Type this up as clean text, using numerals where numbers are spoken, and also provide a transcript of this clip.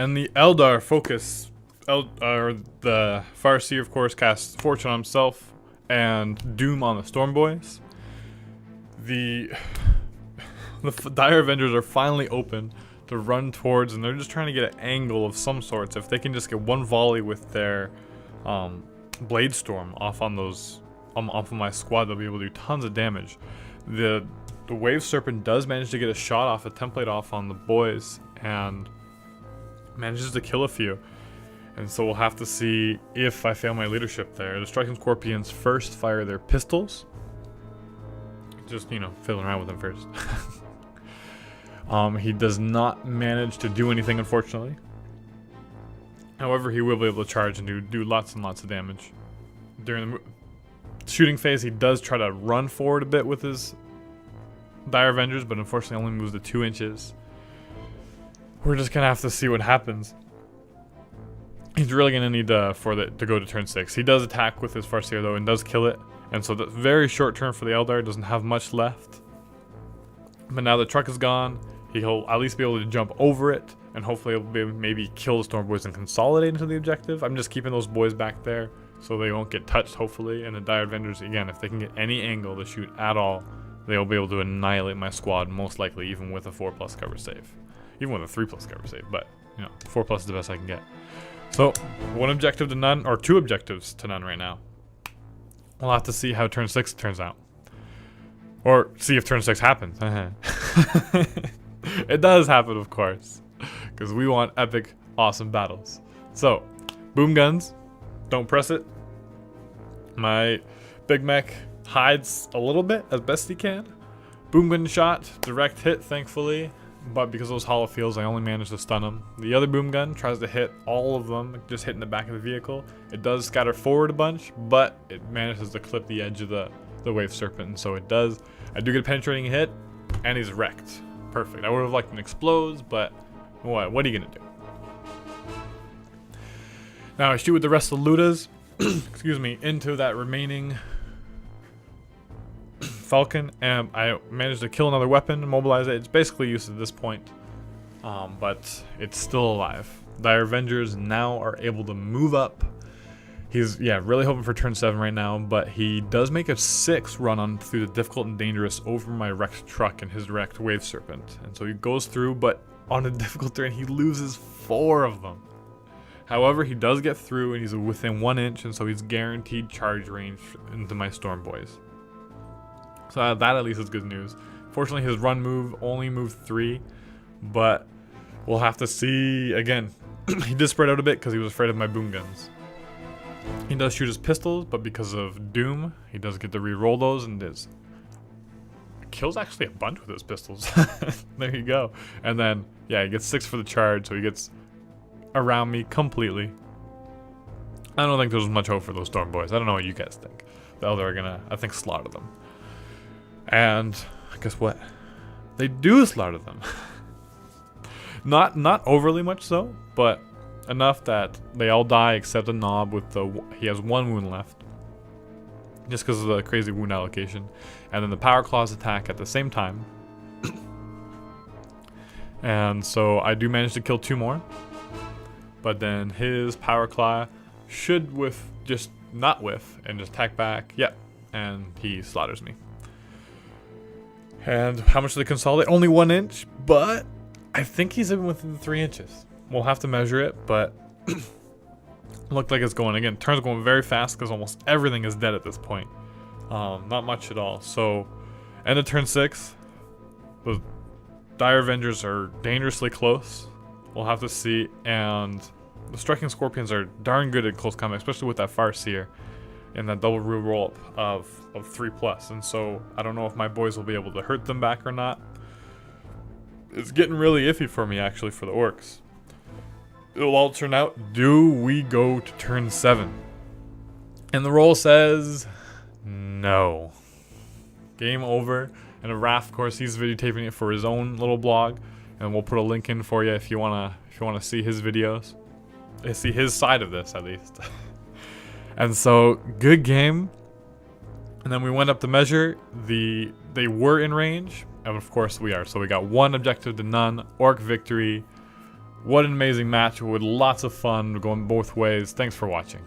And the Eldar focus, or the Farseer, of course, casts Fortune on himself and Doom on the Storm Boys. The Dire Avengers are finally open to run towards, and they're just trying to get an angle of some sorts. If they can just get one volley with their Blade Storm off on those, off of my squad, they'll be able to do tons of damage. The Wave Serpent does manage to get a shot off, a template off on the boys, and manages to kill a few. And so we'll have to see if I fail my leadership there. The Striking Scorpions first fire their pistols. Just, you know, fiddling around with them first. He does not manage to do anything, unfortunately. However, he will be able to charge and do lots and lots of damage. During the shooting phase, he does try to run forward a bit with his Dire Avengers, but unfortunately only moves to 2 inches. We're just gonna have to see what happens. He's really gonna need to go to turn 6. He does attack with his Farseer though and does kill it. And so the very short term for the Eldar doesn't have much left. But now the truck is gone, he'll at least be able to jump over it, and hopefully he'll be maybe kill the Storm Boys and consolidate into the objective. I'm just keeping those boys back there so they won't get touched, hopefully. And the Dire Avengers, again, if they can get any angle to shoot at all, they'll be able to annihilate my squad, most likely, even with a 4+ cover save. Even with a 3+ cover save, but, you know, 4+ is the best I can get. So, 1 objective to none, or 2 objectives to none right now. We'll have to see how turn 6 turns out. Or see if turn 6 happens. It does happen, of course. Because we want epic, awesome battles. So, boom guns. Don't press it. My big mech hides a little bit as best he can. Boom gun shot. Direct hit, thankfully. But because of those hollow fields, I only managed to stun him. The other boom gun tries to hit all of them, just hitting the back of the vehicle. It does scatter forward a bunch, but it manages to clip the edge of the Wave Serpent, and so it does. I do get a penetrating hit, and he's wrecked. Perfect. I would have liked an explodes, but what are you gonna do? Now I shoot with the rest of the Ludas, excuse me, into that remaining Falcon, and I managed to kill another weapon, immobilize it. It's basically useless at this point, but it's still alive. Dire Avengers now are able to move up. He's, really hoping for turn 7 right now, but he does make a 6 run on through the difficult and dangerous over my wrecked truck and his wrecked Wave Serpent. And so he goes through, but on a difficult terrain, he loses 4 of them. However, he does get through, and he's within 1 inch, and so he's guaranteed charge range into my Storm Boys. So that at least is good news. Fortunately, his run move only moved 3, but we'll have to see again. He did spread out a bit because he was afraid of my boom guns. He does shoot his pistols, but because of Doom, he does get to re-roll those, and kills actually a bunch with his pistols. There you go. And then, he gets 6 for the charge, so he gets around me completely. I don't think there's much hope for those Storm Boys. I don't know what you guys think. The Eldar are gonna, I think, slaughter them. And guess what? They do slaughter them. Not overly much so, but enough that they all die except a Knob with he has 1 wound left. Just because of the crazy wound allocation. And then the Power Claws attack at the same time. And so I do manage to kill 2 more. But then his Power Claw should not whiff and just attack back. Yep. And he slaughters me. And how much did they consolidate? Only 1 inch, but I think he's even within 3 inches. We'll have to measure it, but looked like it's going. Again, turns going very fast because almost everything is dead at this point. Not much at all. So, end of turn 6. The Dire Avengers are dangerously close. We'll have to see. And the Striking Scorpions are darn good at close combat, especially with that Farseer and that double roll up of 3+. And so, I don't know if my boys will be able to hurt them back or not. It's getting really iffy for me, actually, for the Orks. It'll all turn out, do we go to turn 7? And the roll says no. Game over. And Raph, of course, he's videotaping it for his own little blog, and we'll put a link in for you if you wanna see his videos, see his side of this at least. And so, good game. And then we went up to measure. They were in range, and of course we are. So we got 1 objective to none. Orc victory. What an amazing match with lots of fun going both ways. Thanks for watching.